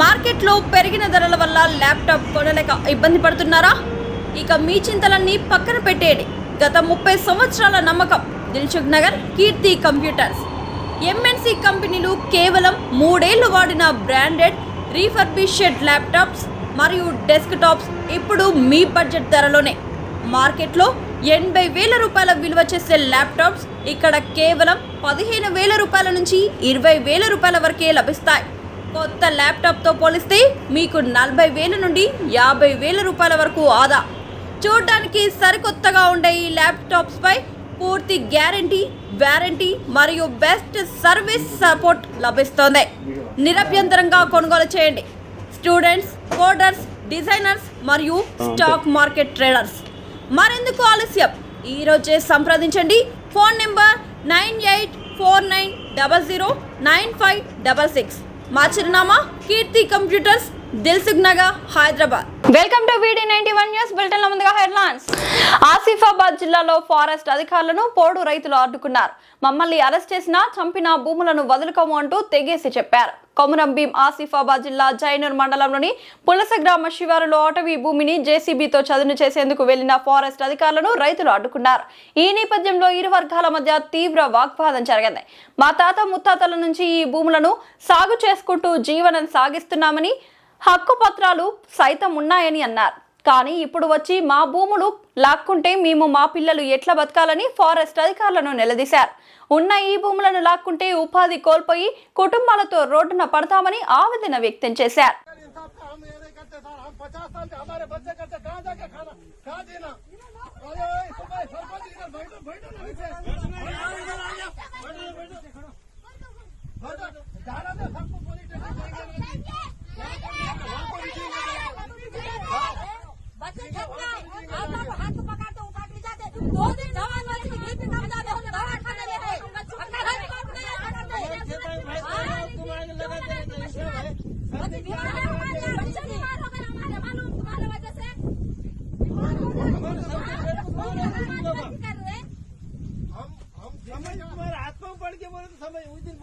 మార్కెట్లో పెరిగిన ధరల వల్ల ల్యాప్టాప్ కొనలేక ఇబ్బంది పడుతున్నారా? ఇక మీ చింతలన్నీ పక్కన పెట్టేయండి. గత 30 సంవత్సరాల నమ్మకం దిల్సుఖ్ నగర్ కీర్తి కంప్యూటర్స్. ఎంఎన్సి కంపెనీలు కేవలం 3 ఏళ్లు వాడిన బ్రాండెడ్ రీఫర్బిష్డ్ ల్యాప్టాప్స్ మరియు డెస్క్టాప్స్ ఇప్పుడు మీ బడ్జెట్ ధరలోనే. మార్కెట్లో 80,000 రూపాయల విలువ చేసే ల్యాప్టాప్స్ ఇక్కడ కేవలం 15,000 రూపాయల నుంచి 20,000 రూపాయల వరకే లభిస్తాయి. కొత్త ల్యాప్టాప్తో పోలిస్తే మీకు 40,000 నుండి 50,000 రూపాయల వరకు ఆదా. చూడడానికి సరికొత్తగా ఉండే ఈ ల్యాప్టాప్స్పై పూర్తి గ్యారంటీ, వారంటీ మరియు బెస్ట్ సర్వీస్ సపోర్ట్ లభిస్తోంది. నిరభ్యంతరంగా కొనుగోలు చేయండి. స్టూడెంట్స్, కోడర్స్, డిజైనర్స్ మరియు స్టాక్ మార్కెట్ ట్రేడర్స్. మరెందుకు ఆలస్యం? ఈరోజే సంప్రదించండి. Phone number 9849009566. మా చిరునామా Keerthi computers, Dilsukh Nagar, Hyderabad. Welcome to VD91 news bulletin. ముందుగా హెడ్లైన్స్. ఆసిఫాబాద్ జిల్లాలో ఫారెస్ట్ అధికారులను పోడు రైతులు అడ్డుకున్నారు. మమ్మల్ని అరెస్ట్ చేసినా చంపిన భూములను వదులుకోము అంటూ తెగేసి చెప్పారు. కొమురం భీం ఆసిఫాబాద్ జిల్లా జైనూర్ మండలంలోని పులస గ్రామ శివారులో అటవీ భూమిని జేసీబీతో చదును చేసేందుకు వెళ్లిన ఫారెస్ట్ అధికారులను రైతులు అడ్డుకున్నారు. ఈ నేపథ్యంలో ఇరు వర్గాల మధ్య తీవ్ర వాగ్వాదం జరిగింది. మా తాత ముత్తాతల నుంచి ఈ భూములను సాగు చేసుకుంటూ జీవనం సాగిస్తున్నామని, హక్కు పత్రాలు సైతం ఉన్నాయని అన్నారు. కానీ ఇప్పుడు వచ్చి మా భూములు లాక్కుంటే మేము మా పిల్లలు ఎట్లా బతకాలని ఫారెస్ట్ అధికారులను నిలదీశారు. ఉన్న ఈ భూములను లాక్కుంటే ఉపాధి కోల్పోయి కుటుంబాలతో రోడ్డున పడతామని ఆవేదన వ్యక్తం చేశారు.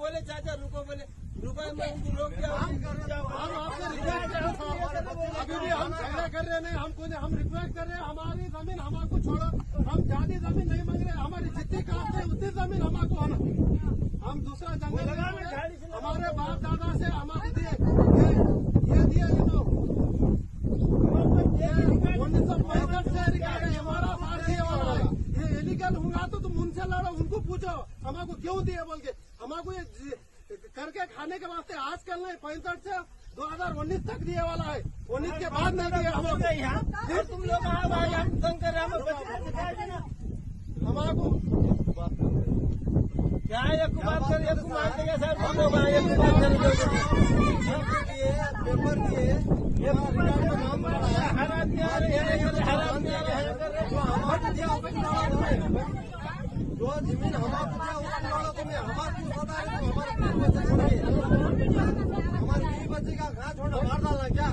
बोले चाचा रुको, बोले रुको, रोक दिया। अभी भी हम झगड़ा कर रहे नहीं, हम रिक्वेस्ट कर रहे हैं, हमारी जमीन हमको छोड़ो। हम ज्यादा जमीन नहीं मांग रहे, हमारी जितनी कास्ट है उतनी जमीन हमको होना। हम दूसरा जंगल हमारे बाप दादा से हमारे दिए, ये दिए 1965 से रिकॉर्ड है हमारा। ये इलीगल होगा तो तुम उनसे लड़ो, उनको पूछो हमको क्यों दिए बोल के। हमको ये करके खाने के वास्ते आजकल नहीं, 65 से 2019 तक दिए वाला है, 19 के बाद नहीं दिए हमको। फिर तुम लोग हमको क्या एक बात कर, एक बात करेंगे सर, हम लोग एक बात करेंगे। पेपर दिए, ये नाम हरा दिया, हराम दिया, जो जमीन हमारे बच्चे का घास छोड़ना मार डालना क्या?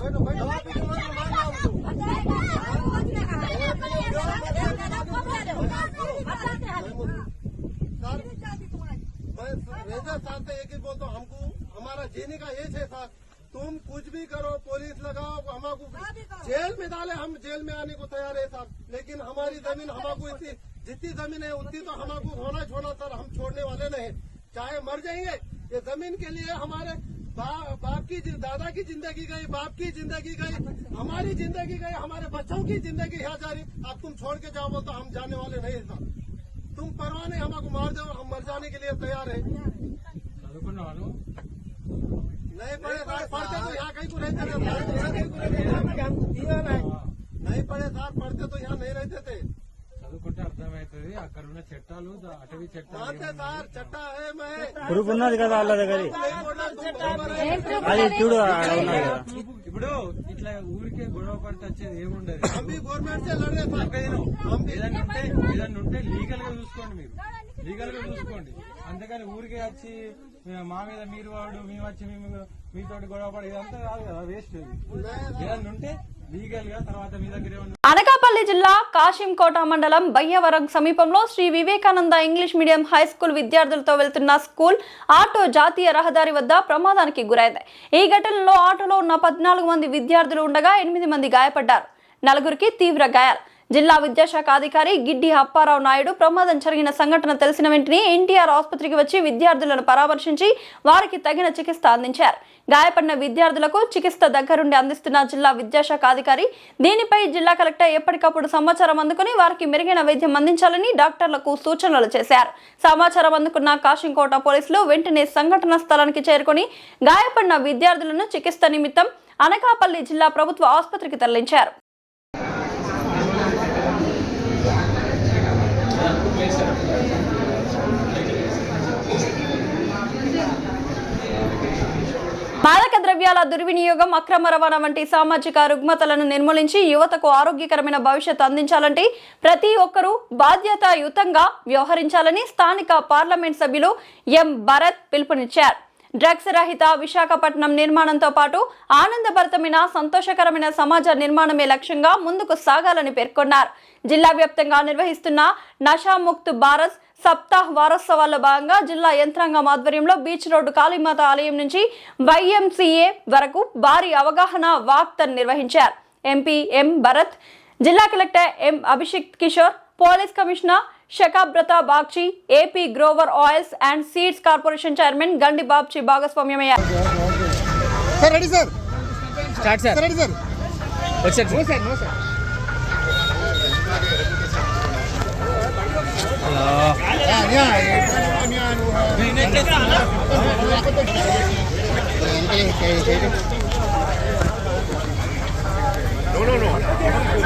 मैं एक ही बोलता हूँ, हमको हमारा जीने का ये है सर। तुम कुछ भी करो, पुलिस लगाओ, हमको जेल में डाले, हम जेल में आने को तैयार है सर। लेकिन हमारी जमीन हमको इतनी जितनी जमीन है उतनी तो हमको होना छोड़ना सर, हम छोड़ने वाले नहीं। चाहे मर जाएंगे, ये जमीन के लिए हमारे बाप की दादा की जिंदगी गई, बाप की जिंदगी गई, हमारी जिंदगी गई, हमारे बच्चों की जिंदगी यहाँ जा रही। अब तुम छोड़ के जाओ तो हम जाने वाले नहीं सर। तुम परवाह नहीं, हमको मार दो, हम मर जाने के लिए तैयार है। नहीं पढ़े सर, पढ़ते तो यहाँ कहीं को रहते थे, नहीं पढ़े सर, पढ़ते तो यहाँ नहीं रहते थे। చదువుకుంటే అర్థమవుతుంది. అక్కడ ఉన్న చట్టాలు, అటవీ చట్టాలు చట్టా ప్రూఫ్ ఉన్నది కదా వాళ్ళ దగ్గర, అది చూడు. ఇప్పుడు ఇట్లా ఊరికే గొడవ పడితే వచ్చేది ఏముండదు. గవర్నమెంట్ ఏదన్నా ఉంటే లీగల్ గా చూసుకోండి, మీరు లీగల్ గా చూసుకోండి. అంతేగాని ఊరికే వచ్చి మా మీద మీరు వాడు, మేము వచ్చి మీతో గొడవ పడి ఇదంతా కాదు కదా, వేస్ట్. ఏదన్నా ఉంటే లీగల్ గా తర్వాత మీ దగ్గర అనకాపల్లి అనకాపల్లి జిల్లా కాశీంకోట మండలం బయ్యవరం సమీపంలో Sri Vivekananda English medium high school విద్యార్థులతో వెళ్తున్న స్కూల్ ఆటో జాతీయ రహదారి వద్ద ప్రమాదానికి గురైంది. ఈ ఘటనలో ఆటోలో ఉన్న 14 మంది విద్యార్థులు ఉండగా 8 మంది గాయపడ్డారు. 4గురికి తీవ్ర గాయాలు. జిల్లా విద్యాశాఖ అధికారి గిడ్డి అప్పారావు నాయుడు ప్రమాదం జరిగిన సంఘటన తెలిసిన వెంటనే ఎన్టీఆర్ ఆసుపత్రికి వచ్చి విద్యార్థులను పరామర్శించి వారికి తగిన చికిత్స అందించారు. గాయపడిన విద్యార్థులకు చికిత్స దగ్గరుండి అందిస్తున్న జిల్లా విద్యాశాఖ అధికారి దీనిపై జిల్లా కలెక్టర్ ఎప్పటికప్పుడు సమాచారం అందుకుని వారికి మెరుగైన వైద్యం అందించాలని డాక్టర్లకు సూచనలు చేశారు. సమాచారం అందుకున్న కాశీంకోట పోలీసులు వెంటనే సంఘటన స్థలానికి చేరుకుని గాయపడిన విద్యార్థులను చికిత్స నిమిత్తం అనకాపల్లి జిల్లా ప్రభుత్వ ఆసుపత్రికి తరలించారు. మాదక ద్రవ్యాల దుర్వినియోగం, అక్రమ రవాణా వంటి సామాజిక రుగ్మతలను నిర్మూలించి యువతకు ఆరోగ్యకరమైన భవిష్యత్తు అందించాలంటే ప్రతి ఒక్కరూ బాధ్యతాయుతంగా వ్యవహరించాలని స్థానిక పార్లమెంట్ సభ్యులు ఎం భరత్ పిలుపునిచ్చారు. డ్రగ్స్ రహిత విశాఖపట్నం నిర్మాణంతో పాటు ఆనందభరితమైన సంతోషకరమైన సమాజ నిర్మాణమే లక్ష్యంగా ముందుకు సాగాలని పేర్కొన్నారు. జిల్లా వ్యాప్తంగా నిర్వహిస్తున్న నషాముక్త్ భారత్ సప్తాహ్ వారోత్సవాల్లో భాగంగా జిల్లా యంత్రాంగం ఆధ్వర్యంలో బీచ్ రోడ్డు కాళీమాత ఆలయం నుంచి YMCA వరకు భారీ అవగాహన వాక్థాన్ నిర్వహించారు. ఎంపీ ఎం భరత్, జిల్లా collector M Abhishek Kishore, police commissioner Shankhabrata Bagchi, AP grower oils and seeds corporation chairman Gandi Babji భాగస్వామ్యమయ్యారు.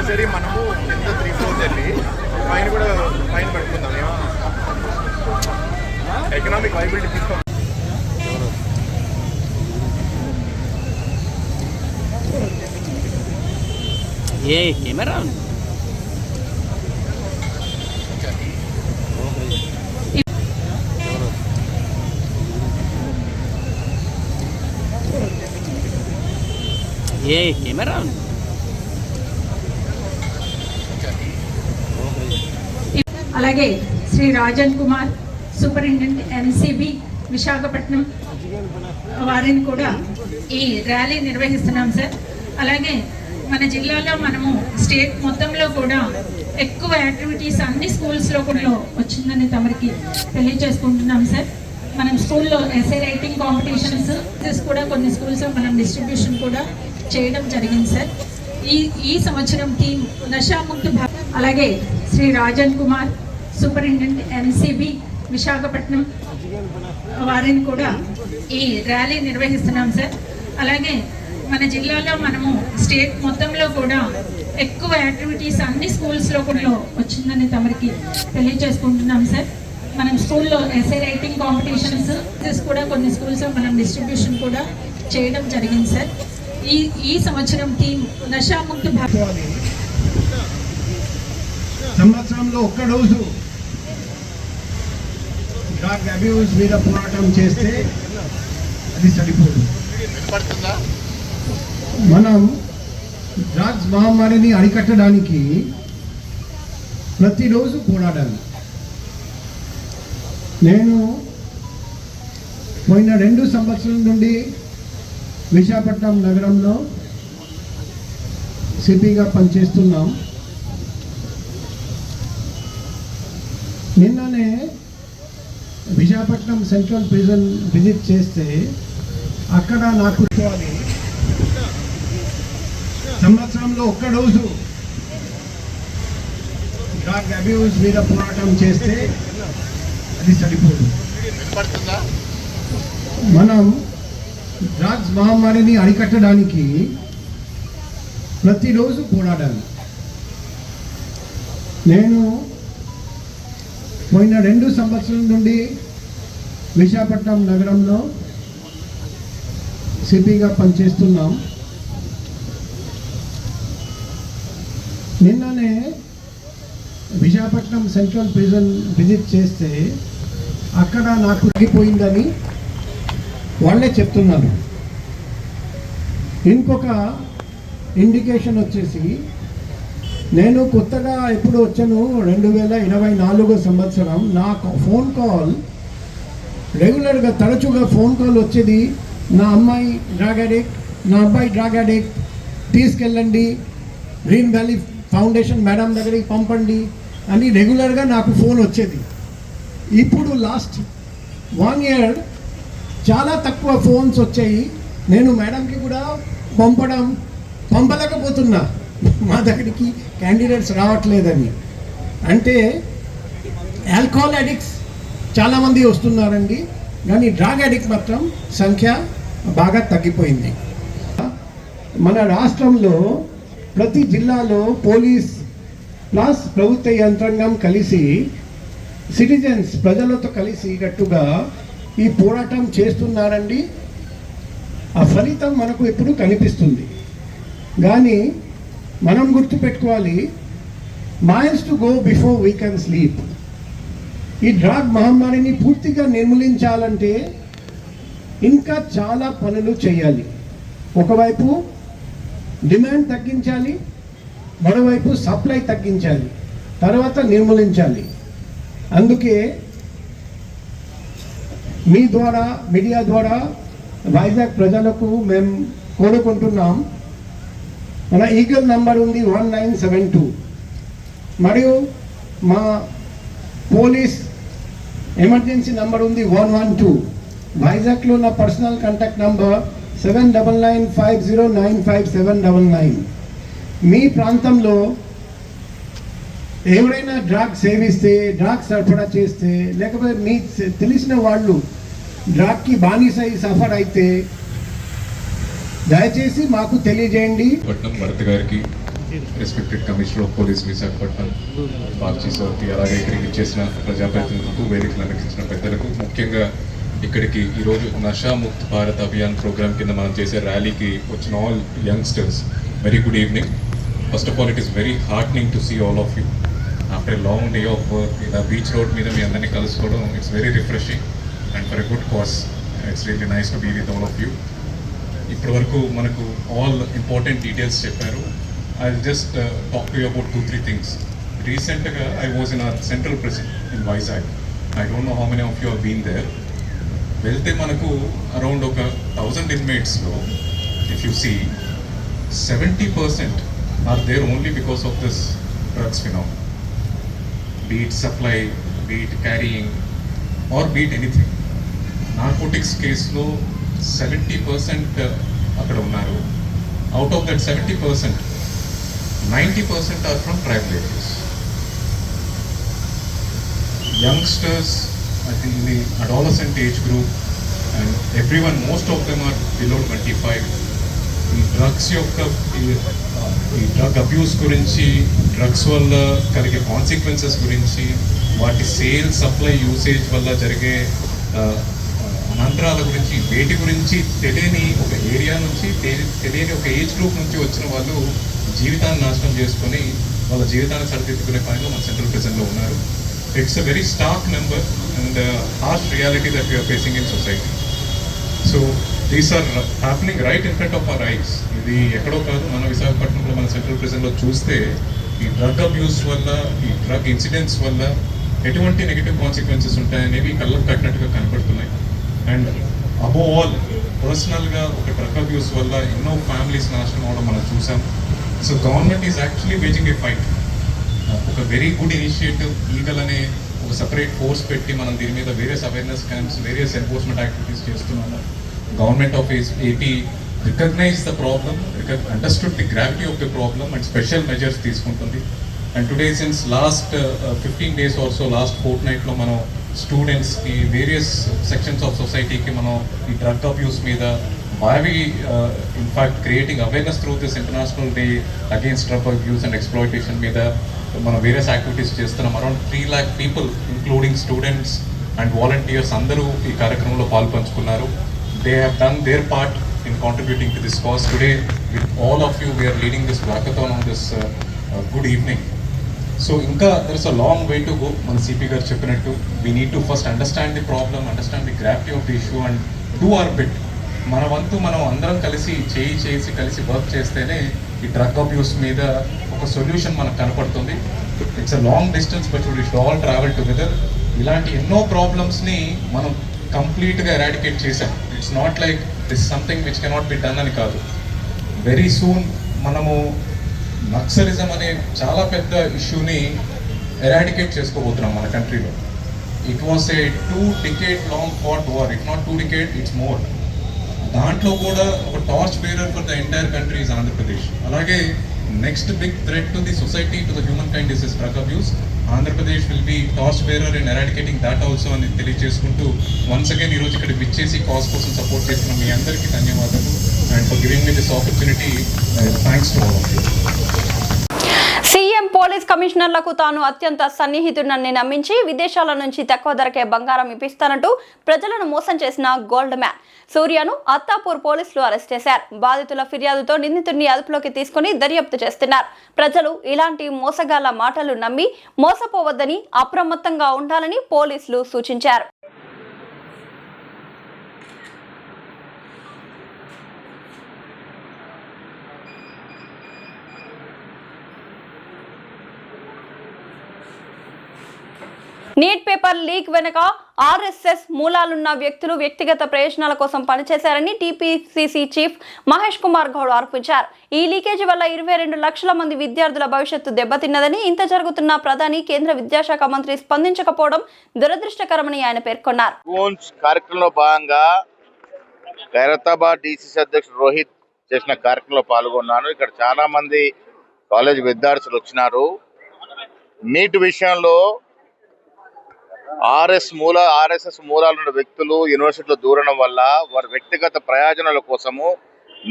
సరే మనము ఎంత 3 floors వెళ్ళి పైన కూడా పైన పెట్టుకుందాం. ఎకనామిక్ వైబిలిటీ తీసుకో. ఏ కెమెరా కెమెరా అలాగే శ్రీ రాజన్ కుమార్, సూపరింటెండెంట్ MCB విశాఖపట్నం, వారిని కూడా ఈ ర్యాలీ నిర్వహిస్తున్నాం సార్. అలాగే మన జిల్లాలో మనము స్టేట్ మొత్తంలో కూడా ఎక్కువ యాక్టివిటీస్ అన్ని స్కూల్స్లో కూడా వచ్చిందని తమరికి తెలియజేసుకుంటున్నాం సార్. మనం స్కూల్లో ఎస్ఏ రైటింగ్ కాంపిటీషన్స్ కూడా కొన్ని స్కూల్స్లో మనం డిస్ట్రిబ్యూషన్ కూడా చేయడం జరిగింది సార్. ఈ సంవత్సరం థీమ్ నషాముక్త్ భారత్. అలాగే శ్రీ రాజన్ కుమార్, సూపరింటెండెంట్ MCB విశాఖపట్నం, వారిని కూడా ఈ ర్యాలీ నిర్వహిస్తున్నాం సార్. అలాగే మన జిల్లాలో మనము స్టేట్ మొత్తంలో కూడా ఎక్కువ యాక్టివిటీస్ అన్ని స్కూల్స్లో కూడా వచ్చిందని తమరికి తెలియజేసుకుంటున్నాం సార్. మనం స్కూల్లో ఎస్ఏ రైటింగ్ కాంపిటీషన్స్ కూడా కొన్ని స్కూల్స్లో మనం డిస్ట్రిబ్యూషన్ కూడా చేయడం జరిగింది సార్. ఈ సంవత్సరం థీమ్ నషాముక్త్ భారత్. సంవత్సరంలో ఒక్క రోజు డ్రగ్ అబ్యూస్ మీద పోరాటం చేస్తే అది సరిపోదు. మనం డ్రగ్స్ మహమ్మారిని అరికట్టడానికి ప్రతిరోజు పోరాడాలి. నేను పోయిన 2 సంవత్సరాల నుండి విశాఖపట్నం నగరంలో సిపిగా పనిచేస్తున్నాం. నిన్ననే విశాఖపట్నం సెంట్రల్ ప్రిజన్ విజిట్ చేస్తే అక్కడ నాకు సంవత్సరంలో ఒక్క రోజు డ్రగ్ అబ్యూస్ మీద పోరాటం చేస్తే అది సరిపోదు. మనం డ్రగ్స్ మహమ్మారిని అరికట్టడానికి ప్రతిరోజు పోరాడాలి. నేను పోయిన 2 సంవత్సరాల నుండి విశాఖపట్నం నగరంలో సిపిగా పనిచేస్తున్నాం. నిన్ననే విశాఖపట్నం సెంట్రల్ ప్రిజన్ విజిట్ చేస్తే అక్కడ నాకు తగ్గిపోయిందని వాళ్ళే చెప్తున్నారు. ఇంకొక ఇండికేషన్ వచ్చేసి నేను కొత్తగా ఎప్పుడు వచ్చాను 2024 సంవత్సరం. నాకు ఫోన్ కాల్ రెగ్యులర్గా తరచుగా ఫోన్ కాల్ వచ్చేది, నా అమ్మాయి డ్రగ్ అడిక్ట్, నా అబ్బాయి డ్రగ్ అడిక్ట్, తీసుకెళ్ళండి గ్రీన్ వ్యాలీ ఫౌండేషన్ మేడం దగ్గరికి పంపండి అని రెగ్యులర్గా నాకు ఫోన్ వచ్చేది. ఇప్పుడు లాస్ట్ 1 year చాలా తక్కువ ఫోన్స్ వచ్చాయి. నేను మేడంకి కూడా పంపలేకపోతున్నా, మా దగ్గరికి క్యాండిడేట్స్ రావట్లేదని. అంటే ఆల్కహాల్ అడిక్ట్స్ చాలామంది వస్తున్నారండి, కానీ డ్రగ్ అడిక్ట్ మాత్రం సంఖ్య బాగా తగ్గిపోయింది. మన రాష్ట్రంలో ప్రతి జిల్లాలో పోలీస్ ప్లస్ ప్రభుత్వ యంత్రాంగం కలిసి సిటిజన్స్ ప్రజలతో కలిసి గట్టుగా ఈ పోరాటం చేస్తున్నారండి. ఆ ఫలితం మనకు ఎప్పుడు కనిపిస్తుంది. కానీ మనం గుర్తుపెట్టుకోవాలి, miles to go before we can sleep. ఈ డ్రగ్ మహమ్మారిని పూర్తిగా నిర్మూలించాలంటే ఇంకా చాలా పనులు చేయాలి. ఒకవైపు డిమాండ్ తగ్గించాలి, మరోవైపు సప్లై తగ్గించాలి, తర్వాత నిర్మూలించాలి. అందుకే మీ ద్వారా, మీడియా ద్వారా వైజాగ్ ప్రజలకు మేము కోరుకుంటున్నాం, మన ఈగల్ నంబర్ ఉంది 1972, మరియు మా పోలీస్ ఎమర్జెన్సీ నంబర్ ఉంది 112. వైజాగ్లో నా పర్సనల్ కాంటాక్ట్ నంబర్ 7995095799. మీ ప్రాంతంలో ఎవరైనా డ్రగ్ సేవిస్తే, డ్రగ్ సరఫరా చేస్తే, లేకపోతే మీ తెలిసిన వాళ్ళు డ్రగ్కి బానిసై సఫర్ అయితే దయచేసి మాకు తెలియజేయండి. పట్నం భరత్ గారికి, respected commissioner of police Visakhapatnam Babji సార్కి, అలాగే ఇక్కడికి ఇచ్చేసిన ప్రజాప్రతినిధులకు, వేదికలు అలంకరించిన పెద్దలకు, ముఖ్యంగా ఇక్కడికి ఈరోజు నషా ముక్త్ భారత్ అభియాన్ ప్రోగ్రామ్ కింద మనం చేసే ర్యాలీకి వచ్చిన all youngsters, very good evening. First of all, it is very heartening to see all of you after a long day of work. ఇలా బీచ్ రోడ్ మీద మీ అందరినీ కలుసుకోవడం it's very refreshing and for a good cause. It's really nice to be with all of you. ఇప్పటి వరకు మనకు all important details చెప్పారు. I just talk to you about 2-3 things. రీసెంట్గా I was in our central prison in Vizag. I don't know how many of you are been there. వెళ్తే మనకు around ఒక 1000 ఇన్మేట్స్లో if you see 70% are there only because of this drugs phenomena. Be it supply, be it carrying, or be it anything. Narcotics కేసులో 70% అక్కడ ఉన్నారు. Out of that 70%, 90% are from tribal areas. Youngsters, I think in the adolescent age group, and everyone, most of them are below 25. ఈ drugs యొక్క ఈ drug abuse గురించి, drugs వల్ల కలిగే consequences గురించి, వాటి సేల్, సప్లై, యూసేజ్ వల్ల జరిగే అనంతరాల గురించి, వేటి గురించి తెలియని ఒక ఏరియా నుంచి, తెలియని ఒక ఏజ్ గ్రూప్ నుంచి వచ్చిన వాళ్ళు జీవితాన్ని నాశనం చేసుకొని వాళ్ళ జీవితాన్ని సరిదిద్దుకునే పనిలో మన సెంట్రల్ ప్రిజన్లో ఉన్నారు. It's a very stark number and harsh reality that we are facing in society. So these are happening right in front of our eyes. ఇది ఎక్కడో కాదు, మన విశాఖపట్నంలో, మన సెంట్రల్ ప్రిజన్లో చూస్తే ఈ డ్రగ్ అబ్యూస్ వల్ల, ఈ డ్రగ్ ఇన్సిడెంట్స్ వల్ల ఎటువంటి నెగిటివ్ కాన్సిక్వెన్సెస్ ఉంటాయనేవి కళ్ళకు కట్టినట్టుగా కనపడుతున్నాయి. అండ్ అబోవ్ ఆల్, పర్సనల్గా ఒక డ్రగ్ అబ్యూస్ వల్ల ఎన్నో ఫ్యామిలీస్ నాశనం అవడం మనం చూసాం. So government is actually waging A fight. ఒక వెరీ గుడ్ ఇనిషియేటివ్, ఈగల్ అనే ఒక సపరేట్ ఫోర్స్ పెట్టి మనం దీని మీద various awareness camps, various enforcement activities చేస్తున్నాము. Government of AP recognized the problem, understood the gravity of the problem and special measures తీసుకుంటుంది. And today, since last 15 days or so, last fortnight లో మనం students కి, various sections of సొసైటీకి మనం ఈ drug abuse మీద బాగా in fact creating awareness through this international day against drug abuse and exploitation మీద మనం వేరియస్ యాక్టివిటీస్ చేస్తున్నాం. Around 3 lakh people including students and volunteers అందరూ ఈ కార్యక్రమంలో పాల్పంచుకున్నారు. They have done their part in contributing to this cause. Today, with all of you, we are leading this walkathon on this good evening. So, there is a long way to go. Man CP gar cheppinattu, we need to first understand the problem, understand the gravity of the issue, and do our bit. మన వంతు మనం అందరం కలిసి చేసి కలిసి work చేస్తేనే ఈ drug abuse మీద ఒక ఒక సొల్యూషన్ మనకు కనపడుతుంది. It's a long distance but we should all travel together. ఇలాంటి ఎన్నో ప్రాబ్లమ్స్ని మనం కంప్లీట్గా ఎరాడికేట్ చేసాం. It's not like this something which cannot be done అని కాదు. వెరీ సూన్ మనము నక్సలిజం అనే చాలా పెద్ద ఇష్యూని ఎరాడికేట్ చేసుకోబోతున్నాం మన కంట్రీలో. It was a 2 decade long fought war. It not 2 decade, it's more. దాంట్లో కూడా ఒక torch bearer for the entire country is Andhra Pradesh. అలాగే next big threat to the society, to the human kind is drug abuse. Andhra Pradesh will be torch bearer in eradicating that also అని తెలియజేసుకుంటూ once again ఈరోజు ఇక్కడ విచ్చేసి cause కోసం support చేసిన మీ అందరికీ ధన్యవాదాలు. And for giving me this opportunity, thanks to all of you. CM police కమిషనర్లకు తాను అత్యంత సన్నిహితుడిని నమ్మించి విదేశాల నుంచి తక్కువ ధరకే బంగారం ఇప్పిస్తానంటూ ప్రజలను మోసం చేసిన గోల్డ్ మ్యాన్ సూర్యను అత్తాపూర్ పోలీసులు అరెస్ట్ చేశారు. బాధితుల ఫిర్యాదుతో నిందితుడిని అదుపులోకి తీసుకుని దర్యాప్తు చేస్తున్నారు. ప్రజలు ఇలాంటి మోసగాళ్ల మాటలు నమ్మి మోసపోవద్దని, అప్రమత్తంగా ఉండాలని పోలీసులు సూచించారు. నీట్ పేపర్ లీక్ వెనుక ఆర్ఎస్ఎస్ మూలాలున్న వ్యక్తులు వ్యక్తిగత ప్రయోజనాల కోసం పనిచేశారని టీపీసీసీ చీఫ్ మహేష్ కుమార్ గౌడ్ ఆరోపించారు. ఈ లీకేజీ వల్ల 22 లక్షల మంది విద్యార్థుల భవిష్యత్తు దెబ్బతిన్నదని, ఇంత జరుగుతున్న ప్రధాని కేంద్ర విద్యాశాఖ మంత్రి స్పందించకపోవడం దురదృష్టకరమని ఆయన పేర్కొన్నారు. కార్యక్రమంలో భాగంగా ఖైరతాబాద్ డీసీసీ అధ్యక్షుడు రోహిత్ చేసిన కార్యక్రమంలో పాల్గొన్నాను. ఇక్కడ చాలా మంది కాలేజ్ విద్యార్థులు వచ్చినారు. నీట్ విషయంలో ఆర్ఎస్ఎస్ మూలాలున్న వ్యక్తులు యూనివర్సిటీలో దూరడం వల్ల వారి వ్యక్తిగత ప్రయోజనాల కోసము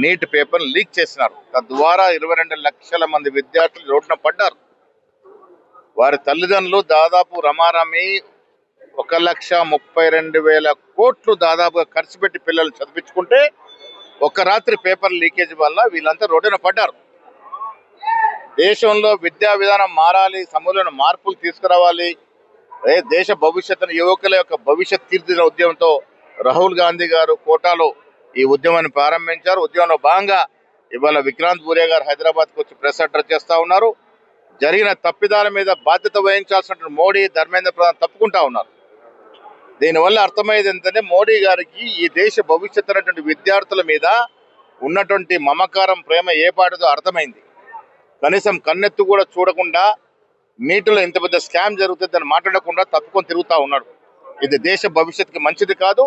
నీట్ పేపర్ లీక్ చేసినారు. తద్వారా 22 లక్షల మంది విద్యార్థులు రోడ్డున పడ్డారు. వారి తల్లిదండ్రులు దాదాపు రమారమి 1,32,000 కోట్లు దాదాపుగా ఖర్చు పెట్టి పిల్లలు చదివించుకుంటే ఒక్క రాత్రి పేపర్ లీకేజ్ వల్ల వీళ్ళంతా రోడ్డున పడ్డారు. దేశంలో విద్యా విధానం మారాలి, సమూలమైన మార్పులు తీసుకురావాలి, దేశ భవిష్యత్తును, యువకుల యొక్క భవిష్యత్ తీర్చిన ఉద్యమంతో రాహుల్ గాంధీ గారు కోటాలో ఈ ఉద్యమాన్ని ప్రారంభించారు. ఉద్యమంలో భాగంగా ఇవాళ విక్రాంత్ బూరే గారు హైదరాబాద్కు వచ్చి ప్రెస్ అడ్రస్ చేస్తూ ఉన్నారు. జరిగిన తప్పిదాల మీద బాధ్యత వహించాల్సిన మోడీ, ధర్మేంద్ర ప్రధాన్ తప్పుకుంటా ఉన్నారు. దీనివల్ల అర్థమయ్యేది ఏంటంటే మోడీ గారికి ఈ దేశ భవిష్యత్తు అనేటువంటి విద్యార్థుల మీద ఉన్నటువంటి మమకారం, ప్రేమ ఏ పాటిదో అర్థమైంది. కనీసం కన్నెత్తు కూడా చూడకుండా నీటిలో ఇంత పెద్ద స్కామ్ జరుగుతుందని మాట్లాడకుండా తప్పుకొని తిరుగుతూ ఉన్నాడు. ఇది దేశ భవిష్యత్తుకి మంచిది కాదు.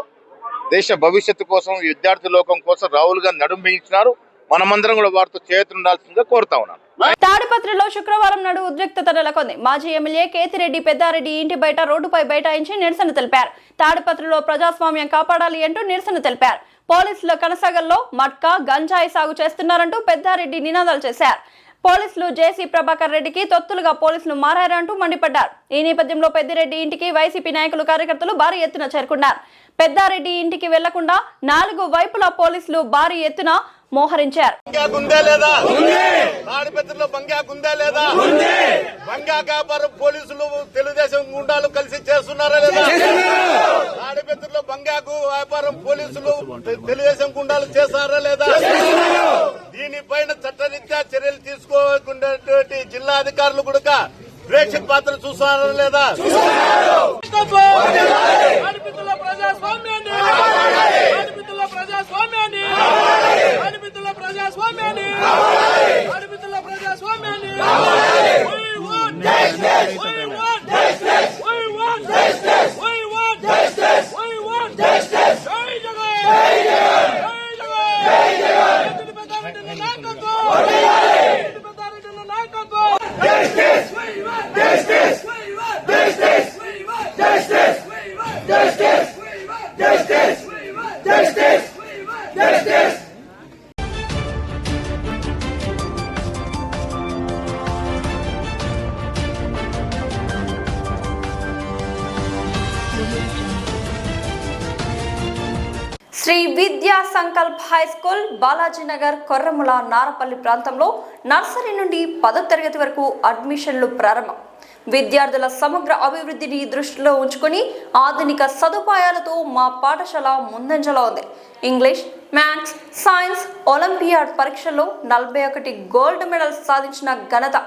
దేశ భవిష్యత్తు కోసం, విద్యార్థి లోకం కోసం రాహుల్ గాంధీ నడుము బిగించినారు. మనమందరం కూడా వారితో చేతులుండాల్సిందిగా కోరుతా ఉన్నాను. తాడిపత్రిలో శుక్రవారం నాడు ఉద్రిక్తత నెలకొంది. మాజీ ఎమ్మెల్యే కేతిరెడ్డి పెద్దారెడ్డి ఇంటి బయట రోడ్డుపై బైఠాయించి నిరసన తెలిపారు. తాడిపత్రిలో ప్రజాస్వామ్యం కాపాడాలి అంటూ నిరసన తెలిపారు. పోలీసుల కనసాగల్లో మట్కా, గంజాయి సాగు చేస్తున్నారంటూ పెద్దారెడ్డి నినాదాలు చేశారు. పోలీసులు జేసీ ప్రభాకర్ రెడ్డికి తొత్తులుగా పోలీసులు మారారంటూ మండిపడ్డారు. ఈ నేపథ్యంలో పెద్దిరెడ్డి ఇంటికి వైసీపీ నాయకులు, కార్యకర్తలు భారీ ఎత్తున చేరుకున్నారు. పెద్దారెడ్డి ఇంటికి వెళ్లకుండా 4 వైపులా పోలీసులు భారీ ఎత్తున మోహరించారు. పోలీసులు తెలుగుదేశం గుండాలు కలిసి చేస్తున్నారా లేదా? తాడిపత్రిలో బంగాకు వ్యాపారం పోలీసులు తెలుగుదేశం గుండాలు చేస్తారా లేదా? దీనిపైన చట్టరీత్యా చర్యలు తీసుకోకుండా జిల్లా అధికారులు కూడా ప్రేక్షక పాత్ర చూస్తారా లేదా? శ్రీ విద్యా సంకల్ప్ హై స్కూల్ బాలాజీనగర్, కొర్రముల, నారపల్లి ప్రాంతంలో నర్సరీ నుండి 10వ తరగతి వరకు అడ్మిషన్లు ప్రారంభం. విద్యార్థుల సమగ్ర అభివృద్ధిని దృష్టిలో ఉంచుకొని ఆధునిక సదుపాయాలతో మా పాఠశాల ముందంజలో ఉంది. ఇంగ్లీష్, మ్యాథ్స్, సైన్స్, ఒలింపియాడ్ పరీక్షల్లో 41 గోల్డ్ మెడల్స్ సాధించిన ఘనత.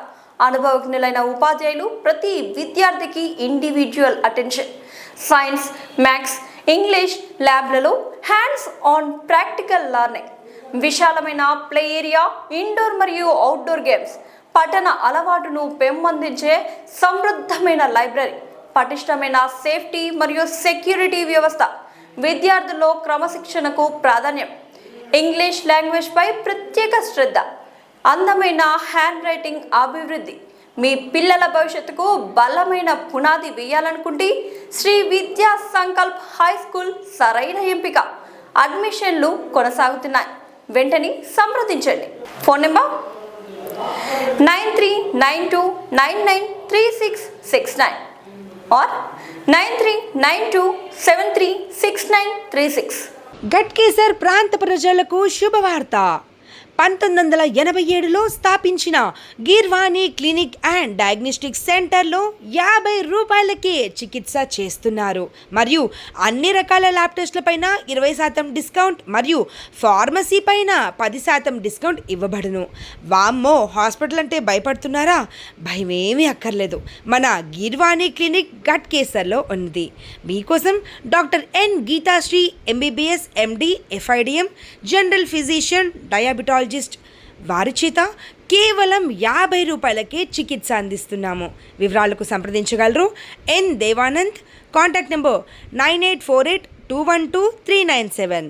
అనుభవజ్ఞులైన ఉపాధ్యాయులు ప్రతి విద్యార్థికి individual attention. Science, maths, English ల్యాబ్లలో హ్యాండ్స్ ఆన్ ప్రాక్టికల్ లెర్నింగ్. విశాలమైన ప్లే ఏరియా, ఇండోర్ మరియు అవుట్డోర్ గేమ్స్, పఠన అలవాటును పెంపొందించే సమృద్ధమైన లైబ్రరీ, పటిష్టమైన సేఫ్టీ మరియు సెక్యూరిటీ వ్యవస్థ, విద్యార్థుల్లో క్రమశిక్షణకు ప్రాధాన్యం, ఇంగ్లీష్ లాంగ్వేజ్పై ప్రత్యేక శ్రద్ధ, అందమైన హ్యాండ్ రైటింగ్ అభివృద్ధి. మీ పిల్లల భవిష్యత్తుకు బలమైన పునాది వేయాలనుకుంటే శ్రీ విద్యా సంకల్ప్ హై స్కూల్ సరైన ఎంపిక. అడ్మిషన్లు కొనసాగుతున్నాయి. వెంటనే సంప్రదించండి. Phone number 9392993669 or 9392736936. గట్కేసర్ ప్రాంత ప్రజలకు శుభవార్త. 1987లో స్థాపించిన గీర్వాణి క్లినిక్ అండ్ డయాగ్నోస్టిక్ సెంటర్లో 50 రూపాయలకే చికిత్స చేస్తున్నారు. మరియు అన్ని రకాల ల్యాబ్ టెస్ట్ల పైన 20% డిస్కౌంట్ మరియు ఫార్మసీ పైన 10% డిస్కౌంట్ ఇవ్వబడును. వామ్మో, హాస్పిటల్ అంటే భయపడుతున్నారా? భయమేమీ అక్కర్లేదు. మన గీర్వాణి క్లినిక్ గట్కేసర్లో ఉంది. మీకోసం doctor N Geethasri MBBS MD FIDM general physician diabetologist వారి చేత కేవలం 50 రూపాయలకే చికిత్స అందిస్తున్నాము. వివరాలకు సంప్రదించగలరు ఎన్ దేవానంద్. Contact number 9848212397.